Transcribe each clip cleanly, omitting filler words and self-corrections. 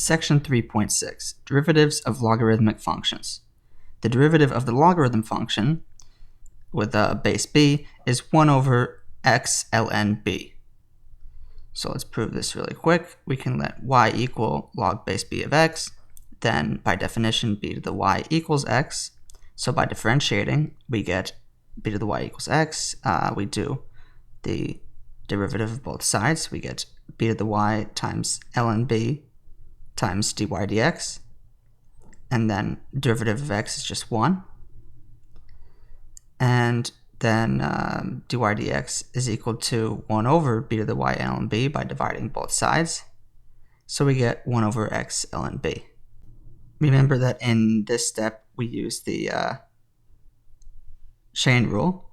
Section 3.6, Derivatives of Logarithmic Functions. The derivative of the logarithm function with base b is 1 over x ln b. So let's prove this really quick. We can let y equal log base b of x, then by definition b to the y equals x. So by differentiating, we get b to the y equals x. We do the derivative of both sides. We get b to the y times ln b times dy dx, and then derivative of x is just 1, and then dy dx is equal to 1 over b to the y ln b by dividing both sides, so we get 1 over x ln b. Remember that in this step we use the chain rule,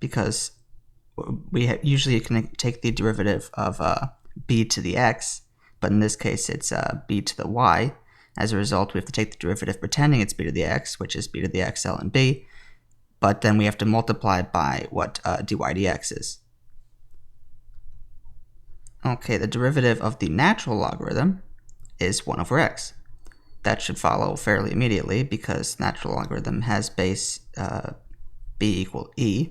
because we usually can take the derivative of b to the x, but in this case it's b to the y. As a result, we have to take the derivative pretending it's b to the x, which is b to the x ln b, but then we have to multiply by what dy dx is. Okay, the derivative of the natural logarithm is 1 over x. That should follow fairly immediately because natural logarithm has base b equal e,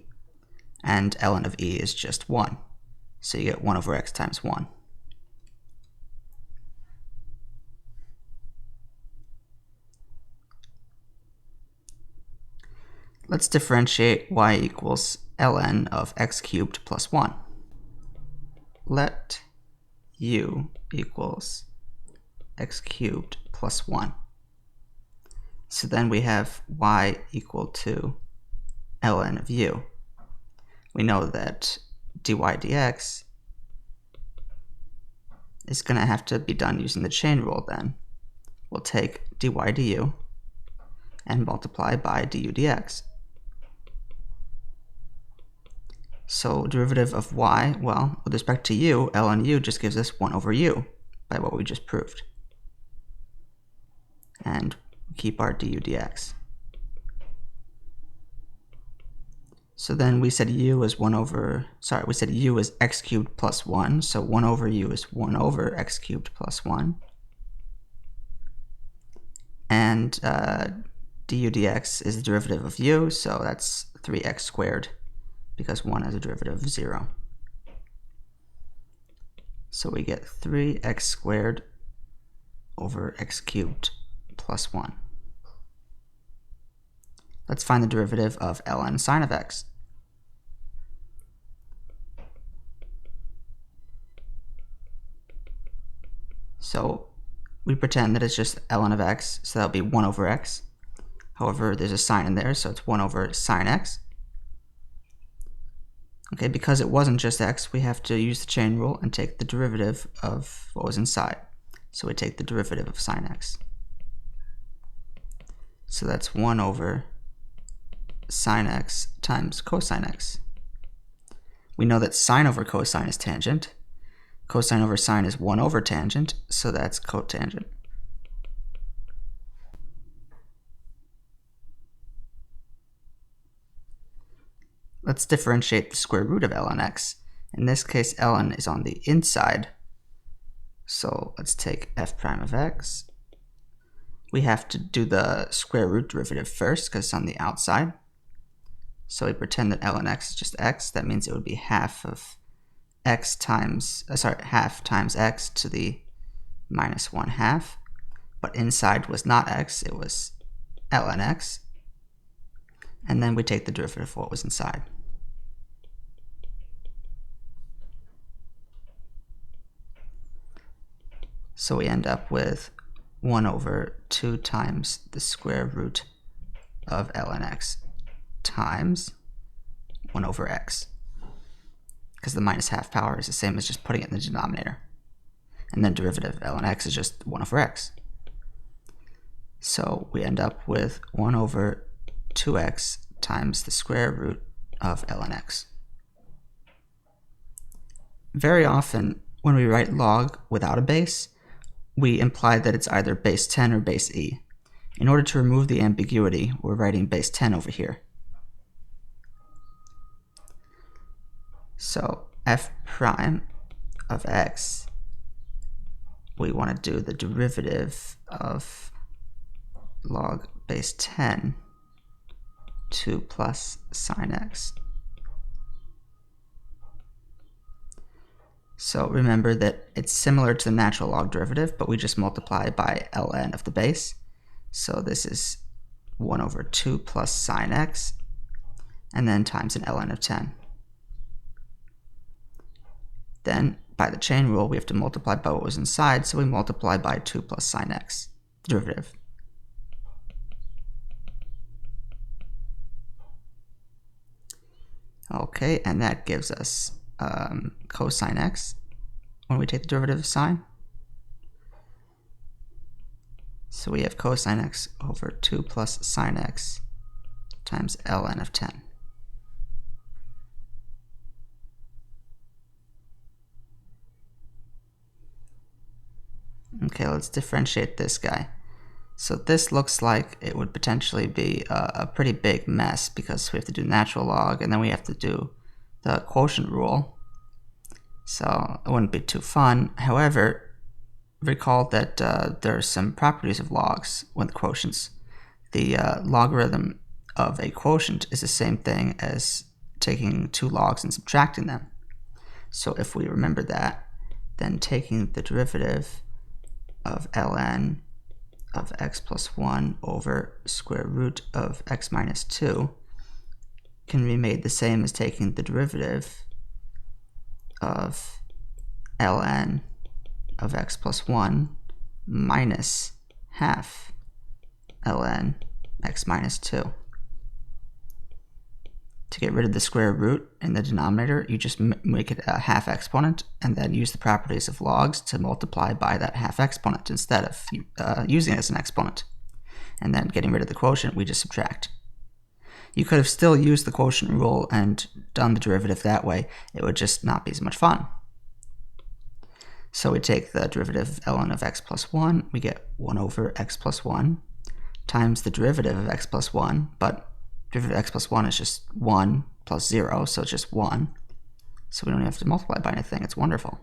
and ln of e is just 1. So you get 1 over x times 1. Let's differentiate y equals ln of x cubed plus 1. Let u equals x cubed plus 1. So then we have y equal to ln of u. We know that dy dx is going to have to be done using the chain rule then. We'll take dy du and multiply by du dx. So derivative of y, well, with respect to u, ln u just gives us 1 over u by what we just proved. And keep our du dx. So then we said u is we said u is x cubed plus 1, so 1 over u is 1 over x cubed plus 1. And du dx is the derivative of u, so that's 3x squared, because 1 has a derivative of 0. So we get 3x squared over x cubed plus 1. Let's find the derivative of ln sine of x. So we pretend that it's just ln of x, so that'll be 1 over x. However, there's a sign in there, so it's 1 over sine x. Okay, because it wasn't just x, we have to use the chain rule and take the derivative of what was inside. So we take the derivative of sine x. So that's 1 over sine x times cosine x. We know that sine over cosine is tangent. Cosine over sine is 1 over tangent, so that's cotangent. Let's differentiate the square root of ln x. In this case, ln is on the inside. So let's take f prime of x. We have to do the square root derivative first because it's on the outside. So we pretend that ln x is just x. That means it would be half of x times, half times x to the minus 1/2. But inside was not x, it was ln x. And then we take the derivative of what was inside. So we end up with 1 over 2 times the square root of ln x times 1 over x. Because the minus half power is the same as just putting it in the denominator. And then derivative of ln x is just 1 over x. So we end up with 1 over 2x times the square root of ln x. Very often, when we write log without a base, we imply that it's either base 10 or base e. In order to remove the ambiguity, we're writing base 10 over here. So f prime of x we want to do the derivative of log base 10 2 plus sine x. So remember that it's similar to the natural log derivative, but we just multiply by ln of the base. So this is 1 over 2 plus sine x, and then times an ln of 10. Then, by the chain rule, we have to multiply by what was inside, so we multiply by 2 plus sine x, the derivative. Okay, and that gives us cosine x when we take the derivative of sine. So we have cosine x over 2 plus sine x times ln of 10. Okay, let's differentiate this guy. So this looks like it would potentially be a pretty big mess because we have to do natural log and then we have to do the quotient rule. So it wouldn't be too fun. However, recall that there are some properties of logs with quotients. The logarithm of a quotient is the same thing as taking two logs and subtracting them. So if we remember that, then taking the derivative of ln of x plus 1 over square root of x minus 2 can be made the same as taking the derivative of ln of x plus 1 minus half ln x minus 2. To get rid of the square root in the denominator, you just make it a half exponent and then use the properties of logs to multiply by that half exponent instead of using it as an exponent. And then getting rid of the quotient, we just subtract. You could have still used the quotient rule and done the derivative that way. It would just not be as much fun. So we take the derivative of ln of x plus 1, we get 1 over x plus 1 times the derivative of x plus 1, but derivative of x plus 1 is just 1 plus 0, so it's just 1. So we don't have to multiply by anything, it's wonderful.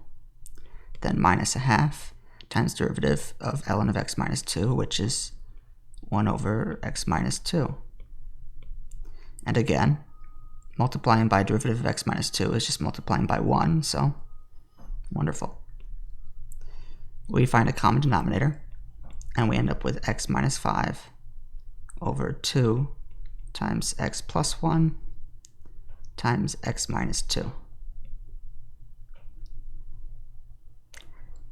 Then minus a half times derivative of ln of x minus 2, which is 1 over x minus 2. And again, multiplying by derivative of x minus 2 is just multiplying by 1, so wonderful. We find a common denominator, and we end up with x minus 5 over 2 times x plus 1 times x minus 2.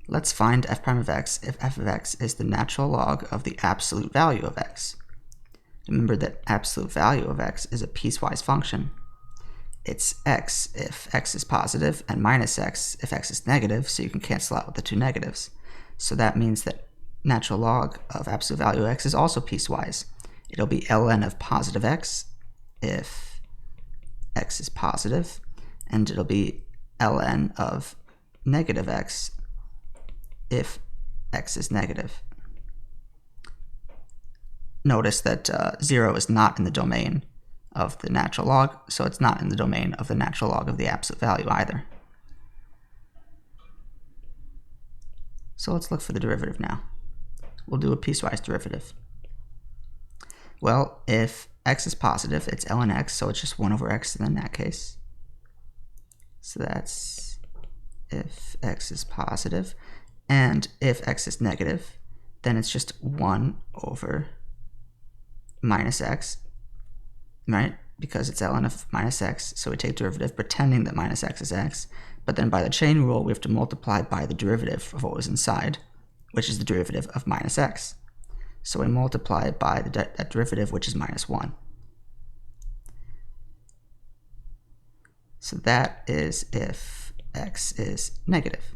Let's find f prime of x if f of x is the natural log of the absolute value of x. Remember that absolute value of x is a piecewise function. It's x if x is positive and minus x if x is negative, so you can cancel out with the two negatives. So that means that natural log of absolute value of x is also piecewise. It'll be ln of positive x if x is positive, and it'll be ln of negative x if x is negative. Notice that 0 is not in the domain of the natural log, so it's not in the domain of the natural log of the absolute value either. So let's look for the derivative now. We'll do a piecewise derivative. Well, if x is positive, it's ln x, so it's just 1 over x in that case. So that's if x is positive. And if x is negative, then it's just 1 over minus x, right? Because it's ln of minus x, so we take derivative pretending that minus x is x, but then by the chain rule, we have to multiply by the derivative of what was inside, which is the derivative of minus x. So we multiply by that derivative, which is minus 1. So that is if x is negative.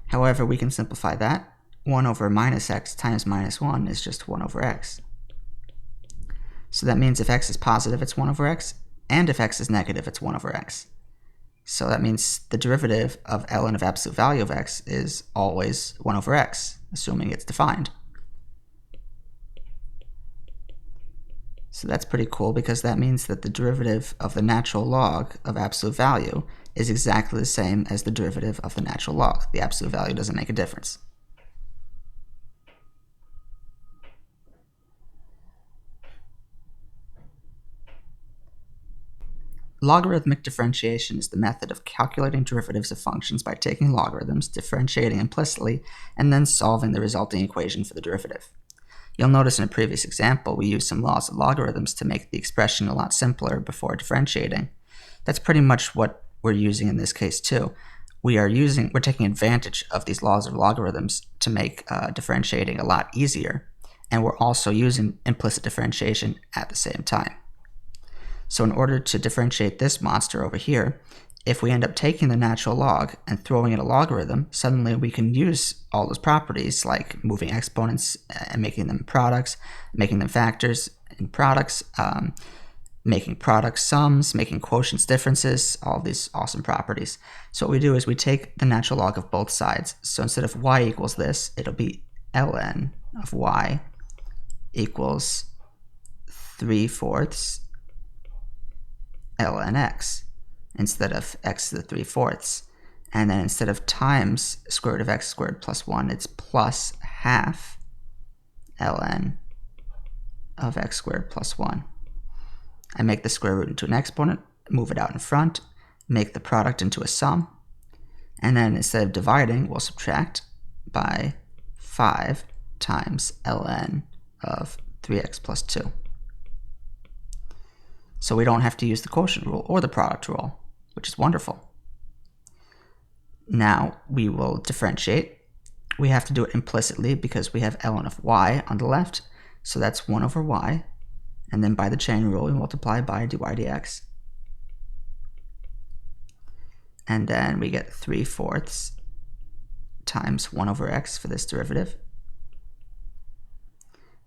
However, we can simplify that. 1 over minus x times minus 1 is just 1 over x. So that means if x is positive, it's 1 over x, and if x is negative, it's 1 over x. So that means the derivative of ln of absolute value of x is always 1 over x, assuming it's defined. So that's pretty cool because that means that the derivative of the natural log of absolute value is exactly the same as the derivative of the natural log. The absolute value doesn't make a difference. Logarithmic differentiation is the method of calculating derivatives of functions by taking logarithms, differentiating implicitly, and then solving the resulting equation for the derivative. You'll notice in a previous example we used some laws of logarithms to make the expression a lot simpler before differentiating. That's pretty much what we're using in this case too. We're taking advantage of these laws of logarithms to make differentiating a lot easier, and we're also using implicit differentiation at the same time. So in order to differentiate this monster over here, if we end up taking the natural log and throwing in a logarithm, suddenly we can use all those properties like moving exponents and making them products, making them factors in products, making product sums, making quotients differences, all these awesome properties. So what we do is we take the natural log of both sides. So instead of y equals this, it'll be ln of y equals 3/4 ln x instead of x to the 3/4. And then instead of times square root of x squared plus 1, it's plus half ln of x squared plus 1. I make the square root into an exponent, move it out in front, make the product into a sum, and then instead of dividing, we'll subtract by 5 times ln of 3x plus 2. So we don't have to use the quotient rule or the product rule, which is wonderful. Now we will differentiate. We have to do it implicitly because we have ln of y on the left, so that's 1 over y, and then by the chain rule we multiply by dy dx. And then we get 3/4 times 1 over x for this derivative.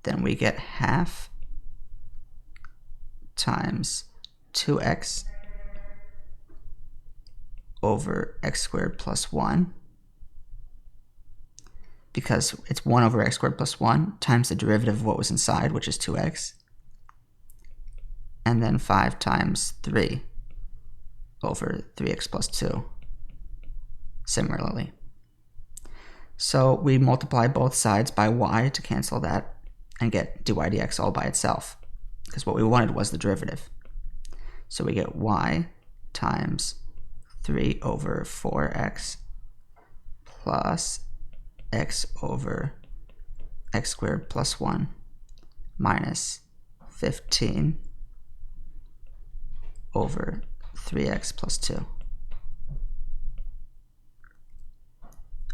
Then we get half times 2x over x squared plus 1, because it's 1 over x squared plus 1 times the derivative of what was inside, which is 2x, and then 5 times 3 over 3x plus 2 similarly. So we multiply both sides by y to cancel that and get dy dx all by itself, because what we wanted was the derivative. So we get y times 3 over 4x plus x over x squared plus 1 minus 15 over 3x plus 2.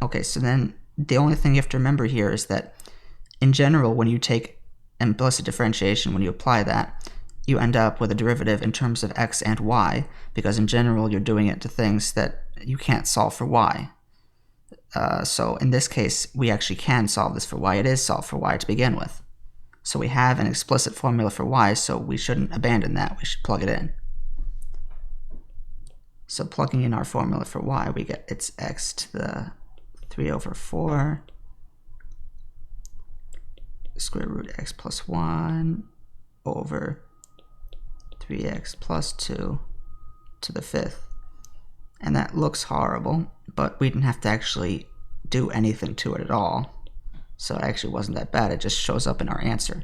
Okay, so then the only thing you have to remember here is that in general, when you take implicit differentiation, when you apply that, you end up with a derivative in terms of x and y, because in general you're doing it to things that you can't solve for y. So in this case, we actually can solve this for y. It is solved for y to begin with. So we have an explicit formula for y, so we shouldn't abandon that. We should plug it in. So plugging in our formula for y, we get it's x to the 3 over 4 square root x plus 1 over 3x plus 2 to the 5th. And that looks horrible, but we didn't have to actually do anything to it at all. So it actually wasn't that bad. It just shows up in our answer.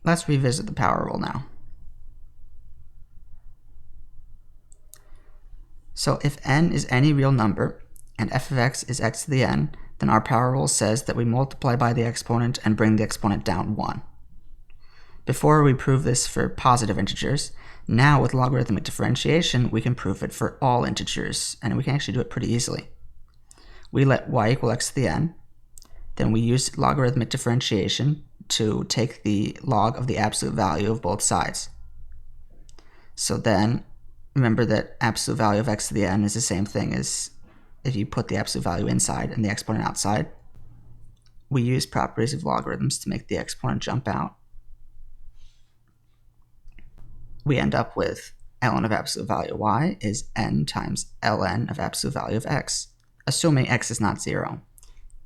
Let's revisit the power rule now. So if n is any real number and f of x is x to the n, then our power rule says that we multiply by the exponent and bring the exponent down 1. Before we prove this for positive integers, now with logarithmic differentiation we can prove it for all integers, and we can actually do it pretty easily. We let y equal x to the n, then we use logarithmic differentiation to take the log of the absolute value of both sides. So then remember that absolute value of x to the n is the same thing as if you put the absolute value inside and the exponent outside. We use properties of logarithms to make the exponent jump out. We end up with ln of absolute value of y is n times ln of absolute value of x, assuming x is not 0.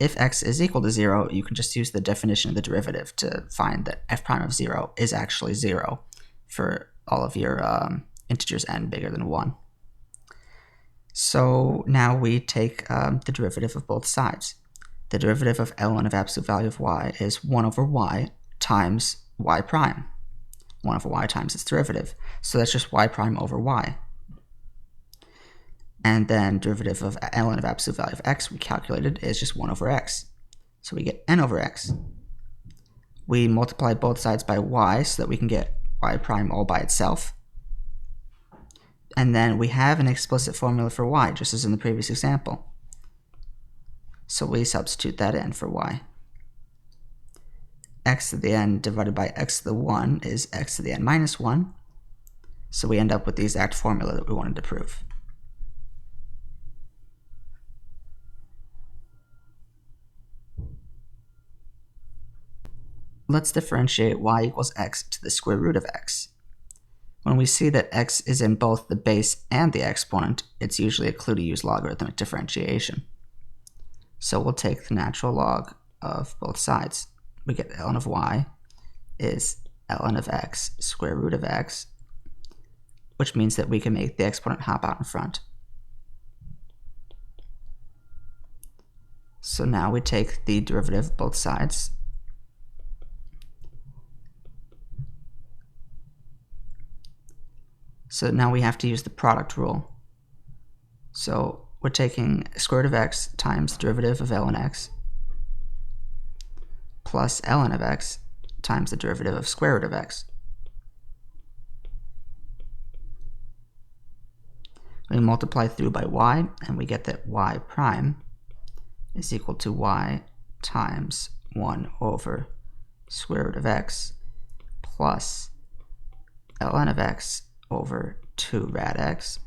If x is equal to 0, you can just use the definition of the derivative to find that f prime of 0 is actually 0 for all of your integers n bigger than 1. So now we take the derivative of both sides. The derivative of ln of absolute value of y is 1 over y times y prime. 1 over y times its derivative. So that's just y prime over y. And then derivative of ln of absolute value of x we calculated is just 1 over x. So we get n over x. We multiply both sides by y so that we can get y prime all by itself. And then we have an explicit formula for y, just as in the previous example. So we substitute that in for y. X to the n divided by x to the 1 is x to the n minus 1. So we end up with the exact formula that we wanted to prove. Let's differentiate y equals x to the square root of x. When we see that x is in both the base and the exponent, it's usually a clue to use logarithmic differentiation. So we'll take the natural log of both sides. We get ln of y is ln of x square root of x, which means that we can make the exponent hop out in front. So now we take the derivative of both sides. So now we have to use the product rule. So we're taking square root of x times the derivative of ln x plus ln of x times the derivative of square root of x. We multiply through by y, and we get that y prime is equal to y times 1 over square root of x plus ln of x over 2 rad x.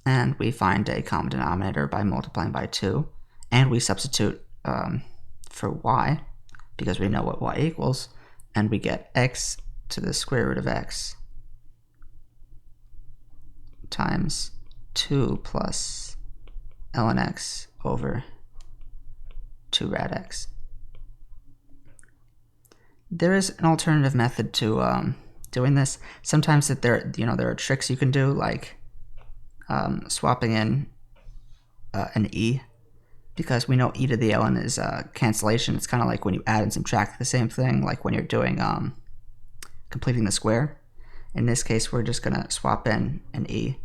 And we find a common denominator by multiplying by 2. And we substitute for y, because we know what y equals, and we get x to the square root of x times 2 plus ln x over 2 rad x. There is an alternative method to doing this. Sometimes that there are tricks you can do, like swapping in an e, because we know e to the ln is cancellation. It's kind of like when you add and subtract the same thing, like when you're doing completing the square. In this case, we're just going to swap in an e,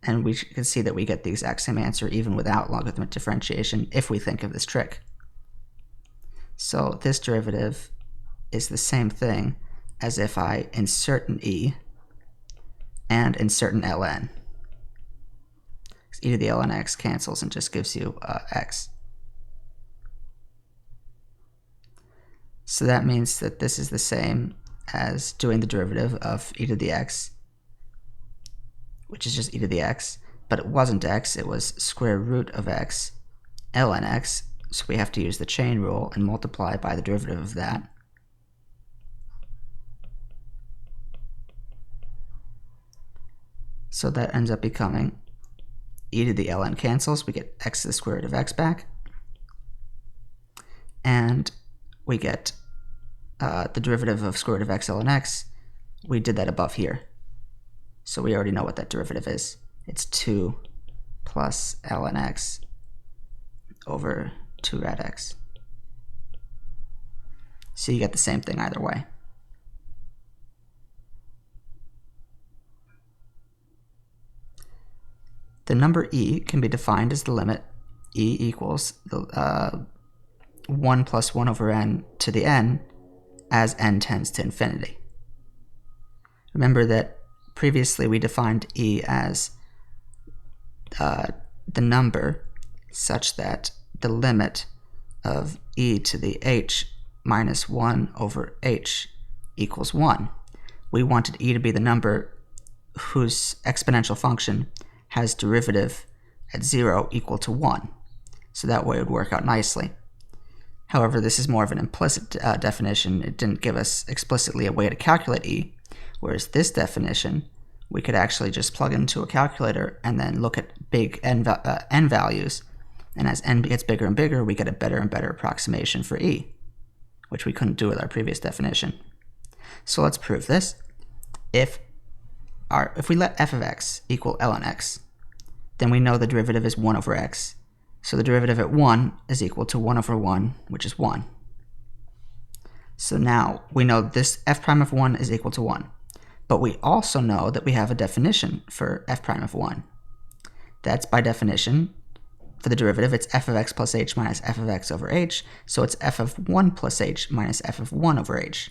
and we can see that we get the exact same answer even without logarithmic differentiation if we think of this trick. So this derivative is the same thing as if I insert an e and insert an ln. E to the ln x cancels and just gives you x. So that means that this is the same as doing the derivative of e to the x, which is just e to the x, but it wasn't x, it was square root of x ln x, so we have to use the chain rule and multiply by the derivative of that. So that ends up becoming e to the ln cancels, we get x to the square root of x back, and we get the derivative of square root of x ln x. We did that above here, so we already know what that derivative is. It's 2 plus ln x over 2 rad x. So you get the same thing either way. The number e can be defined as the limit e equals the 1 plus 1 over n to the n as n tends to infinity. Remember that previously we defined e as the number such that the limit of e to the h minus 1 over h equals 1. We wanted e to be the number whose exponential function has derivative at 0 equal to 1. So that way it would work out nicely. However, this is more of an implicit definition. It didn't give us explicitly a way to calculate e, whereas this definition, we could actually just plug into a calculator and then look at big n values, and as n gets bigger and bigger, we get a better and better approximation for e, which we couldn't do with our previous definition. So let's prove this. If if we let f of x equal ln x, then we know the derivative is 1 over x. So the derivative at 1 is equal to 1 over 1, which is 1. So now we know this f prime of 1 is equal to 1. But we also know that we have a definition for f prime of 1. That's by definition, for the derivative, it's f of x plus h minus f of x over h. So it's f of 1 plus h minus f of 1 over h.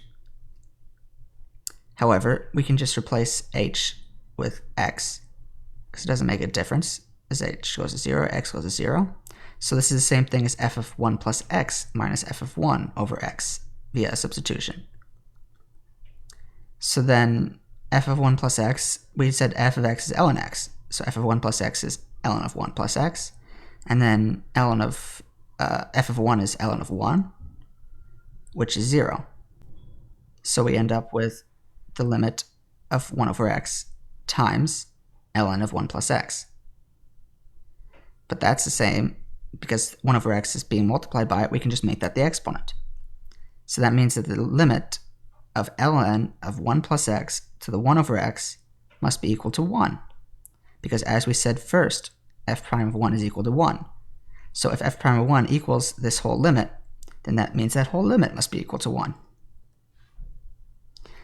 However, we can just replace h with x, because it doesn't make a difference as h goes to 0, x goes to 0. So this is the same thing as f of 1 plus x minus f of 1 over x via substitution. So then f of 1 plus x, we said f of x is ln x. So f of 1 plus x is ln of 1 plus x. And then ln of f of 1 is ln of 1, which is 0. So we end up with the limit of 1 over x times ln of 1 plus x. But that's the same, because 1 over x is being multiplied by it, we can just make that the exponent. So that means that the limit of ln of 1 plus x to the 1 over x must be equal to 1. Because as we said first, f prime of 1 is equal to 1. So if f prime of 1 equals this whole limit, then that means that whole limit must be equal to 1.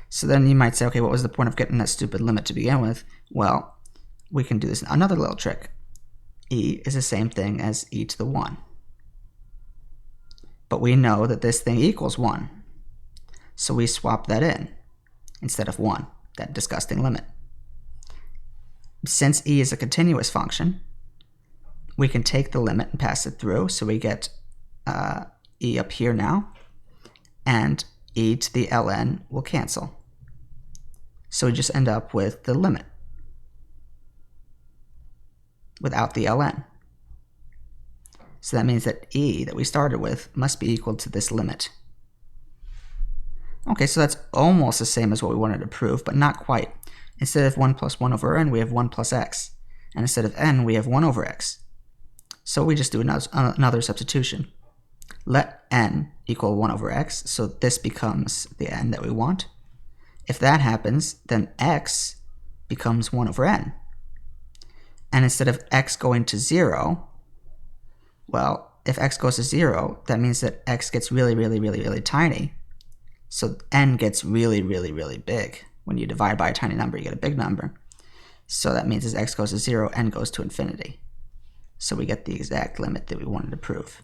So then you might say, okay, what was the point of getting that stupid limit to begin with? Well, we can do this another little trick. E is the same thing as e to the 1. But we know that this thing equals 1. So we swap that in instead of 1, that disgusting limit. Since e is a continuous function, we can take the limit and pass it through. So we get e up here now, and e to the ln will cancel. So we just end up with the limit without the ln. So that means that e that we started with must be equal to this limit. Okay, so that's almost the same as what we wanted to prove, but not quite. Instead of 1 plus 1 over n, we have 1 plus x. And instead of n, we have 1 over x. So we just do another substitution. Let n equal 1 over x, so this becomes the n that we want. If that happens, then x becomes 1 over n. And instead of x going to 0, well, if x goes to 0, that means that x gets really, really, really, really tiny. So n gets really, really, really big. When you divide by a tiny number, you get a big number. So that means as x goes to 0, n goes to infinity. So we get the exact limit that we wanted to prove.